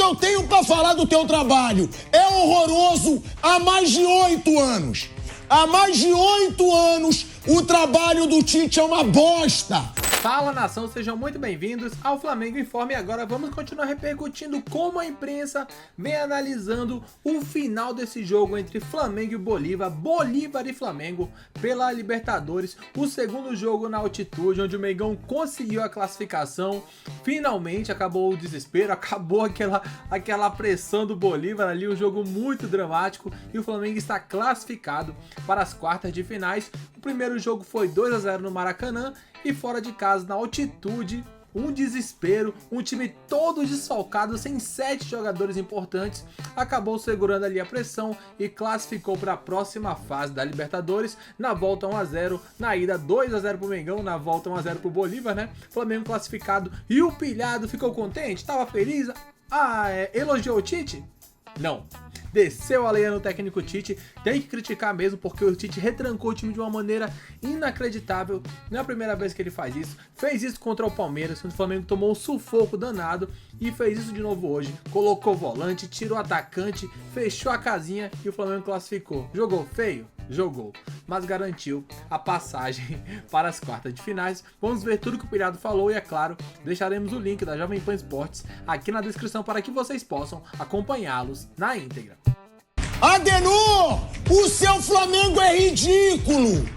que eu tenho pra falar do teu trabalho é horroroso há mais de 8 anos. Há mais de 8 anos, o trabalho do Tite é uma bosta. Fala, nação, sejam muito bem-vindos ao Flamengo Informe. E agora vamos continuar repercutindo como a imprensa vem analisando o final desse jogo entre Flamengo e Bolívar, Bolívar e Flamengo pela Libertadores, o segundo jogo na altitude, onde o Mengão conseguiu a classificação. Finalmente acabou o desespero, acabou aquela pressão do Bolívar ali, um jogo muito dramático, e o Flamengo está classificado para as quartas de finais. O primeiro jogo foi 2-0 no Maracanã, e fora de casa, na altitude, um desespero, um time todo desfalcado, sem 7 jogadores importantes, acabou segurando ali a pressão e classificou para a próxima fase da Libertadores. Na volta 1-0, na ida 2-0 pro Mengão, na volta 1-0 pro Bolívar, né? Flamengo classificado, e o pilhado ficou contente? Tava feliz? Elogiou o Tite? Não. Desceu a lenha no técnico Tite. Tem que criticar mesmo, porque o Tite retrancou o time de uma maneira inacreditável. Não é a primeira vez que ele faz isso. Fez isso contra o Palmeiras, quando o Flamengo tomou um sufoco danado, e fez isso de novo hoje. Colocou volante, tirou atacante, fechou a casinha e o Flamengo classificou. Jogou feio? Jogou, mas garantiu a passagem para as quartas de finais. Vamos ver tudo que o Pilhado falou e, é claro, deixaremos o link da Jovem Pan Esportes aqui na descrição para que vocês possam acompanhá-los na íntegra. Adenor, o seu Flamengo é ridículo.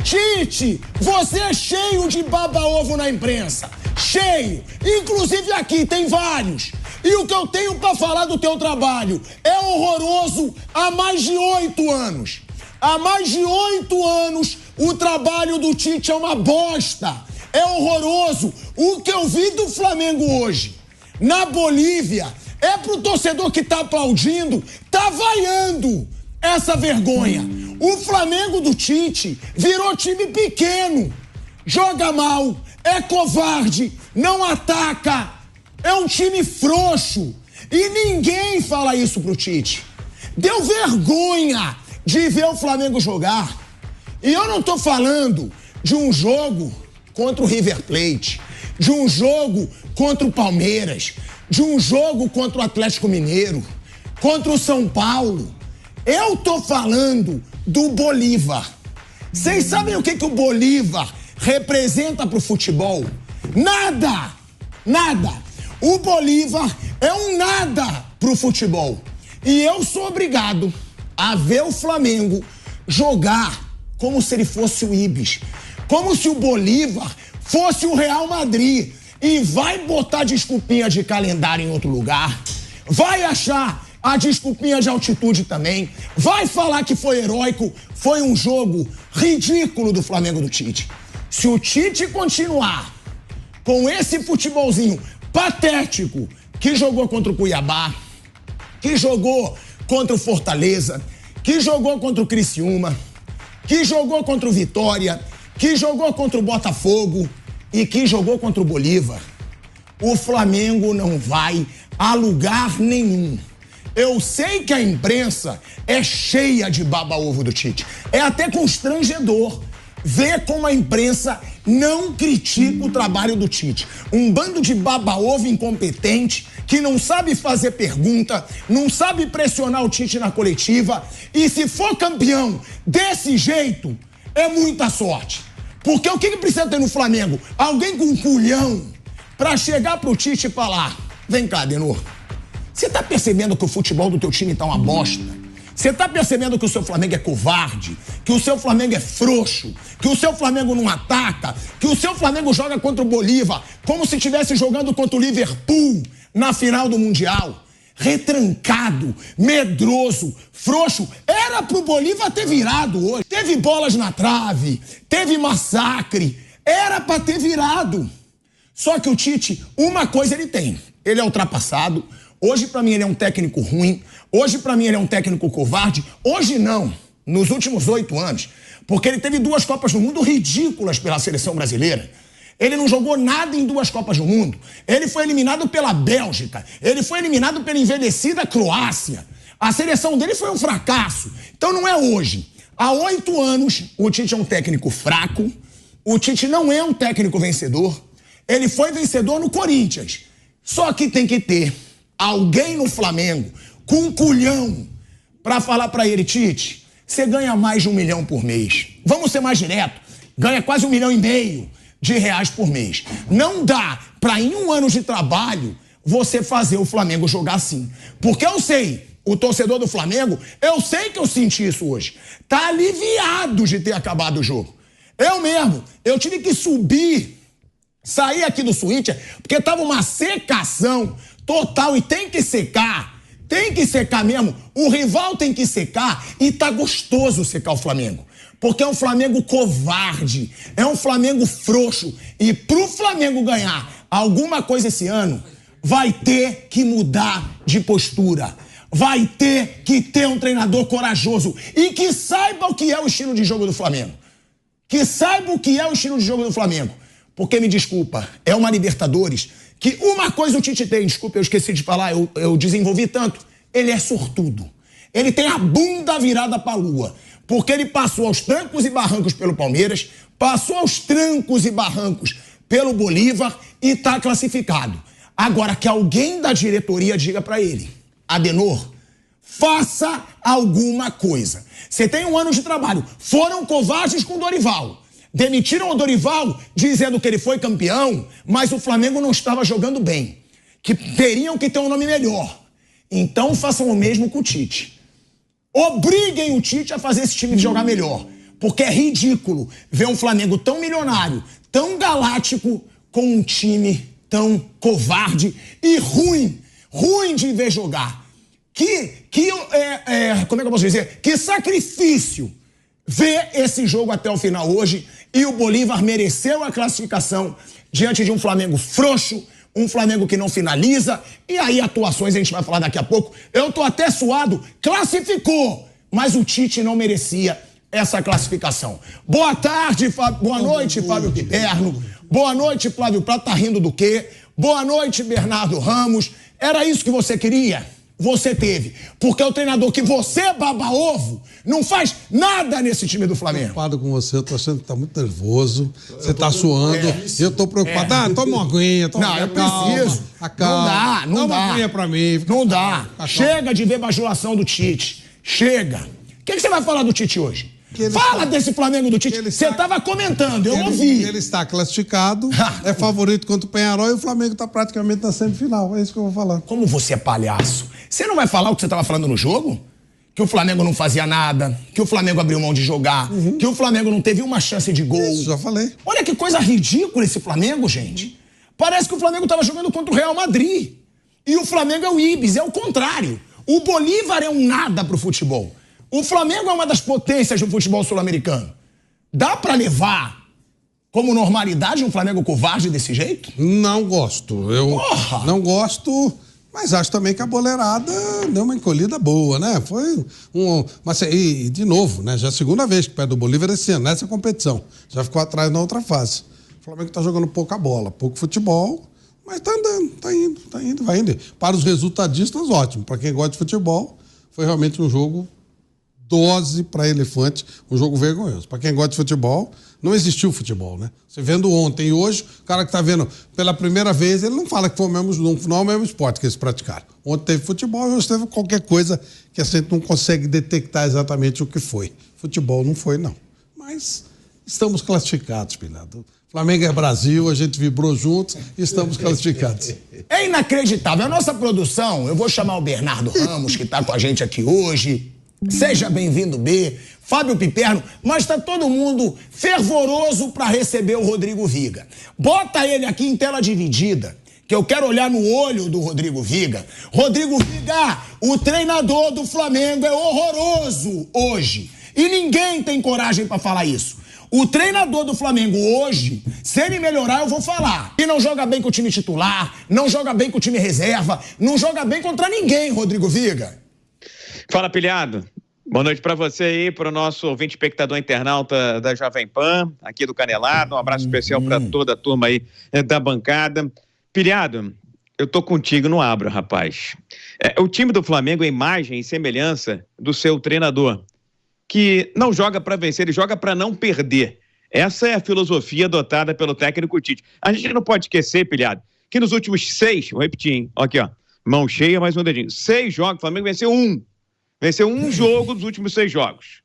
Tite, você é cheio de baba-ovo na imprensa. Cheio. Inclusive aqui tem vários. E o que eu tenho pra falar do teu trabalho é horroroso há mais de 8 anos. Há mais de 8 anos, o trabalho do Tite é uma bosta. É horroroso. O que eu vi do Flamengo hoje, na Bolívia, é pro torcedor que tá aplaudindo, tá vaiando essa vergonha. O Flamengo do Tite virou time pequeno. Joga mal, é covarde, não ataca. É um time frouxo. E ninguém fala isso pro Tite. Deu vergonha de ver o Flamengo jogar. E eu não tô falando de um jogo contra o River Plate, de um jogo contra o Palmeiras, de um jogo contra o Atlético Mineiro, contra o São Paulo. Eu tô falando do Bolívar. Vocês sabem o que o Bolívar representa pro futebol? Nada! Nada! O Bolívar é um nada pro futebol. E eu sou obrigado a ver o Flamengo jogar como se ele fosse o Ibis, como se o Bolívar fosse o Real Madrid, e vai botar desculpinha de calendário em outro lugar, vai achar a desculpinha de altitude também, vai falar que foi heróico. Foi um jogo ridículo do Flamengo do Tite. Se o Tite continuar com esse futebolzinho patético que jogou contra o Cuiabá, que jogou contra o Fortaleza, que jogou contra o Criciúma, que jogou contra o Vitória, que jogou contra o Botafogo e que jogou contra o Bolívar, o Flamengo não vai a lugar nenhum. Eu sei que a imprensa é cheia de baba-ovo do Tite. É até constrangedor ver como a imprensa não critica o trabalho do Tite. Um bando de baba-ovo incompetente que não sabe fazer pergunta, não sabe pressionar o Tite na coletiva. E se for campeão desse jeito, é muita sorte. Porque o que precisa ter no Flamengo? Alguém com um culhão pra chegar pro Tite e falar: vem cá, Adenor, você tá percebendo que o futebol do teu time tá uma bosta? Você tá percebendo que o seu Flamengo é covarde, que o seu Flamengo é frouxo, que o seu Flamengo não ataca, que o seu Flamengo joga contra o Bolívar como se estivesse jogando contra o Liverpool na final do Mundial? Retrancado, medroso, frouxo. Era pro Bolívar ter virado hoje. Teve bolas na trave, teve massacre. Era pra ter virado. Só que o Tite, uma coisa ele tem: ele é ultrapassado. Hoje, pra mim, ele é um técnico ruim. Hoje, pra mim, ele é um técnico covarde. Hoje, não. Nos últimos 8 anos. Porque ele teve 2 Copas do Mundo ridículas pela seleção brasileira. Ele não jogou nada em 2 Copas do Mundo. Ele foi eliminado pela Bélgica. Ele foi eliminado pela envelhecida Croácia. A seleção dele foi um fracasso. Então, não é hoje. Há 8 anos, o Tite é um técnico fraco. O Tite não é um técnico vencedor. Ele foi vencedor no Corinthians. Só que tem que ter alguém no Flamengo com um culhão pra falar pra ele, Tite, você ganha mais de R$1 milhão por mês. Vamos ser mais direto. Ganha quase R$1,5 milhão por mês. Não dá pra, em um ano de trabalho, você fazer o Flamengo jogar assim. Porque eu sei, o torcedor do Flamengo, eu sei que eu senti isso hoje. Tá aliviado de ter acabado o jogo. Eu mesmo, eu tive que sair aqui do switcher, porque tava uma secação total e tem que secar mesmo. O rival tem que secar e tá gostoso secar o Flamengo. Porque é um Flamengo covarde, é um Flamengo frouxo. E pro Flamengo ganhar alguma coisa esse ano, vai ter que mudar de postura. Vai ter que ter um treinador corajoso e que saiba o que é o estilo de jogo do Flamengo. Que saiba o que é o estilo de jogo do Flamengo. Porque, me desculpa, é uma Libertadores que uma coisa o Tite tem, desculpa, eu esqueci de falar, eu desenvolvi tanto, ele é sortudo. Ele tem a bunda virada pra lua. Porque ele passou aos trancos e barrancos pelo Palmeiras, passou aos trancos e barrancos pelo Bolívar e tá classificado. Agora, que alguém da diretoria diga pra ele, Adenor, faça alguma coisa. Você tem um ano de trabalho. Foram covardes com o Dorival. Demitiram o Dorival dizendo que ele foi campeão, mas o Flamengo não estava jogando bem. Que teriam que ter um nome melhor. Então façam o mesmo com o Tite. Obriguem o Tite a fazer esse time jogar melhor. Porque é ridículo ver um Flamengo tão milionário, tão galáctico, com um time tão covarde e ruim de ver jogar. Como é que eu posso dizer? Que sacrifício ver esse jogo até o final hoje e o Bolívar mereceu a classificação diante de um Flamengo frouxo, um Flamengo que não finaliza, e aí atuações a gente vai falar daqui a pouco. Eu tô até suado, classificou, mas o Tite não merecia essa classificação. Boa tarde, boa noite, Fábio Piperno. Boa noite, Flávio Prata, tá rindo do quê? Boa noite, Bernardo Ramos. Era isso que você queria? Você teve. Porque o treinador que você baba ovo não faz nada nesse time do Flamengo. Preocupado com você, eu tô achando que tá muito nervoso. Você tá suando. Eu tô preocupado. Toma uma aguinha, Não, eu preciso. Acalma. Não dá. Dá uma aguinha pra mim. Não dá. Chega de ver bajulação do Tite. Chega. O que você vai falar do Tite hoje? Fala desse Flamengo do Tite. Você estava comentando, eu ouvi. Ele está classificado, é favorito contra o Penharol e o Flamengo está praticamente na semifinal. É isso que eu vou falar. Como você é palhaço? Você não vai falar o que você estava falando no jogo? Que o Flamengo não fazia nada, que o Flamengo abriu mão de jogar, que o Flamengo não teve uma chance de gol. Isso, já falei. Olha que coisa ridícula esse Flamengo, gente. Parece que o Flamengo estava jogando contra o Real Madrid. E o Flamengo é o Ibis, é o contrário. O Bolívar é um nada pro futebol. O Flamengo é uma das potências do futebol sul-americano. Dá pra levar como normalidade um Flamengo covarde desse jeito? Não gosto. Não gosto, mas acho também que a boleirada deu uma encolhida boa, né? Foi mas e de novo, né? Já é a segunda vez que perde o Bolívar esse ano, nessa competição. Já ficou atrás na outra fase. O Flamengo tá jogando pouca bola, pouco futebol, mas tá andando, tá indo, vai indo. Para os resultadistas, ótimo. Para quem gosta de futebol, foi realmente um jogo dose para elefante, um jogo vergonhoso. Para quem gosta de futebol, não existiu futebol, né? Você vendo ontem e hoje, o cara que tá vendo pela primeira vez, ele não fala que foi não é o mesmo esporte que eles praticaram. Ontem teve futebol e hoje teve qualquer coisa que a gente não consegue detectar exatamente o que foi. Futebol não foi, não. Mas estamos classificados, Pilado. Flamengo é Brasil, a gente vibrou juntos e estamos classificados. É inacreditável. A nossa produção, eu vou chamar o Bernardo Ramos, que tá com a gente aqui hoje. Seja bem-vindo, B, Fábio Piperno, mas tá todo mundo fervoroso para receber o Rodrigo Viga. Bota ele aqui em tela dividida, que eu quero olhar no olho do Rodrigo Viga. Rodrigo Viga, o treinador do Flamengo é horroroso hoje. E ninguém tem coragem para falar isso. O treinador do Flamengo hoje, se ele melhorar, eu vou falar. E não joga bem com o time titular, não joga bem com o time reserva, não joga bem contra ninguém, Rodrigo Viga. Fala, Pilhado. Boa noite para você aí, para o nosso ouvinte espectador internauta da Jovem Pan, aqui do Canelado. Um abraço especial para toda a turma aí da bancada. Pilhado, eu tô contigo, não abro, rapaz. O time do Flamengo é imagem e semelhança do seu treinador, que não joga para vencer, ele joga para não perder. Essa é a filosofia adotada pelo técnico Tite. A gente não pode esquecer, Pilhado, que nos últimos 6, vou repetir, hein? Aqui, ó. Mão cheia, mais um dedinho. 6 jogos, o Flamengo venceu um. Venceu um jogo dos últimos 6 jogos.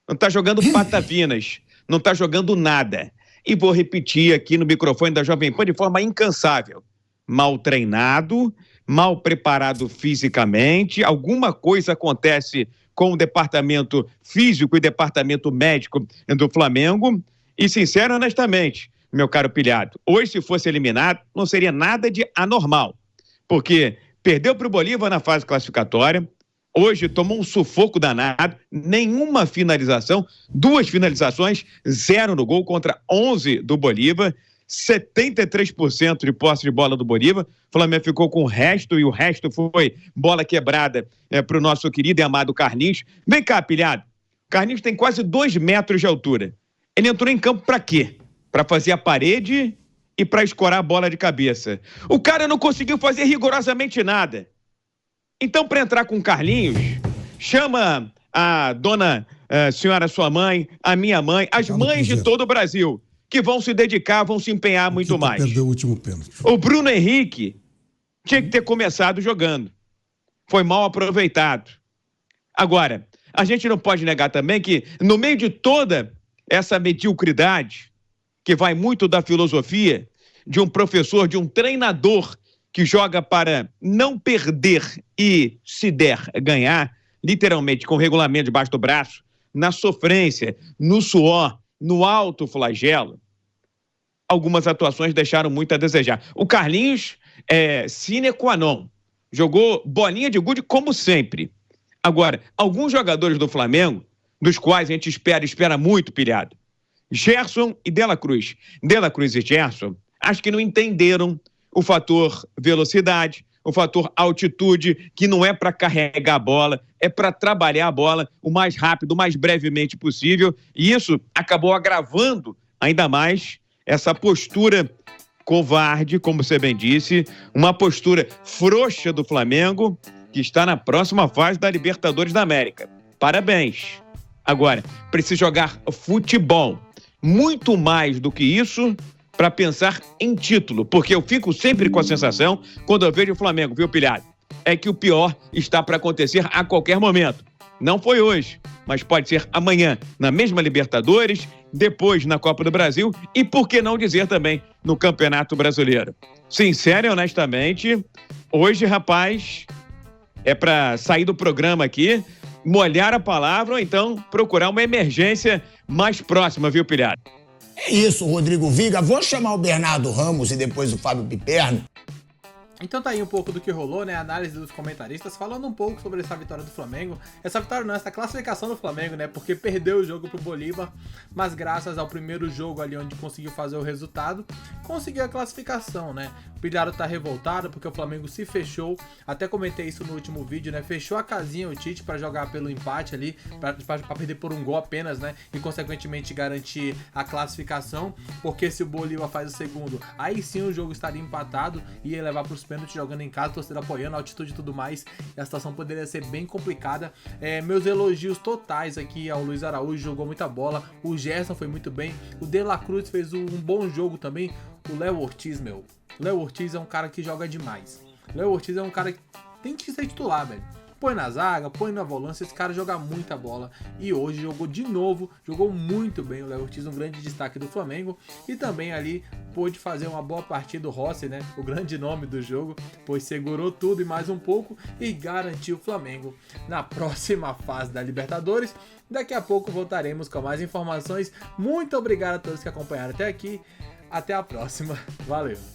Não tá jogando patavinas, não tá jogando nada. E vou repetir aqui no microfone da Jovem Pan de forma incansável. Mal treinado, mal preparado fisicamente, alguma coisa acontece com o departamento físico e departamento médico do Flamengo. E, sincero, honestamente, meu caro Pilhado, hoje, se fosse eliminado, não seria nada de anormal. Porque perdeu para o Bolívar na fase classificatória, hoje tomou um sufoco danado, nenhuma finalização, 2 finalizações, 0 no gol contra 11 do Bolívar, 73% de posse de bola do Bolívar. O Flamengo ficou com o resto, e o resto foi bola quebrada para o nosso querido e amado Carlinhos. Vem cá, Pilhado. Carlinhos tem quase 2 metros de altura. Ele entrou em campo para quê? Para fazer a parede e para escorar a bola de cabeça. O cara não conseguiu fazer rigorosamente nada. Então, para entrar com o Carlinhos, chama a dona senhora sua mãe, a minha mãe, as mães de todo o Brasil, que vão se dedicar, vão se empenhar muito mais. Perdeu o último pênalti. O Bruno Henrique tinha que ter começado jogando. Foi mal aproveitado. Agora, a gente não pode negar também que, no meio de toda essa mediocridade, que vai muito da filosofia de um professor, de um treinador que joga para não perder e, se der, ganhar, literalmente com o regulamento debaixo do braço, na sofrência, no suor, no alto flagelo, algumas atuações deixaram muito a desejar. O Carlinhos é sine qua non. Jogou bolinha de gude como sempre. Agora, alguns jogadores do Flamengo, dos quais a gente espera muito, Pilhado, Gerson e De La Cruz. De La Cruz e Gerson, acho que não entenderam o fator velocidade, o fator altitude, que não é para carregar a bola, é para trabalhar a bola o mais rápido, o mais brevemente possível. E isso acabou agravando ainda mais essa postura covarde, como você bem disse, uma postura frouxa do Flamengo, que está na próxima fase da Libertadores da América. Parabéns. Agora, precisa jogar futebol. Muito mais do que isso, para pensar em título, porque eu fico sempre com a sensação, quando eu vejo o Flamengo, viu, Pilhado? É que o pior está para acontecer a qualquer momento. Não foi hoje, mas pode ser amanhã, na mesma Libertadores, depois na Copa do Brasil e, por que não dizer também, no Campeonato Brasileiro. Sincero e honestamente, hoje, rapaz, é para sair do programa aqui, molhar a palavra ou então procurar uma emergência mais próxima, viu, Pilhado? É isso, Rodrigo Viga. Vou chamar o Bernardo Ramos e depois o Fábio Piperno. Então tá aí um pouco do que rolou, né? A análise dos comentaristas falando um pouco sobre essa vitória do Flamengo. Essa vitória não, essa classificação do Flamengo, né? Porque perdeu o jogo pro Bolívar, mas graças ao primeiro jogo ali onde conseguiu fazer o resultado, conseguiu a classificação, né? O Pilhado tá revoltado porque o Flamengo se fechou. Até comentei isso no último vídeo, né? Fechou a casinha o Tite pra jogar pelo empate ali, pra perder por um gol apenas, né? E consequentemente garantir a classificação, porque se o Bolívar faz o segundo, aí sim o jogo estaria empatado e ia levar pros pênalti jogando em casa, torcida apoiando, altitude e tudo mais, e a situação poderia ser bem complicada. Meus elogios totais aqui ao Luiz Araújo, jogou muita bola, o Gerson foi muito bem, o De La Cruz fez um bom jogo também, o Léo Ortiz, o Léo Ortiz é um cara que joga demais, o Léo Ortiz é um cara que tem que ser titular, velho. Põe na zaga, põe na volância, esse cara joga muita bola e hoje jogou de novo, jogou muito bem. O Léo Ortiz, um grande destaque do Flamengo, e também ali pôde fazer uma boa partida o Rossi, né? O grande nome do jogo, pois segurou tudo e mais um pouco e garantiu o Flamengo na próxima fase da Libertadores. Daqui a pouco voltaremos com mais informações. Muito obrigado a todos que acompanharam até aqui. Até a próxima. Valeu!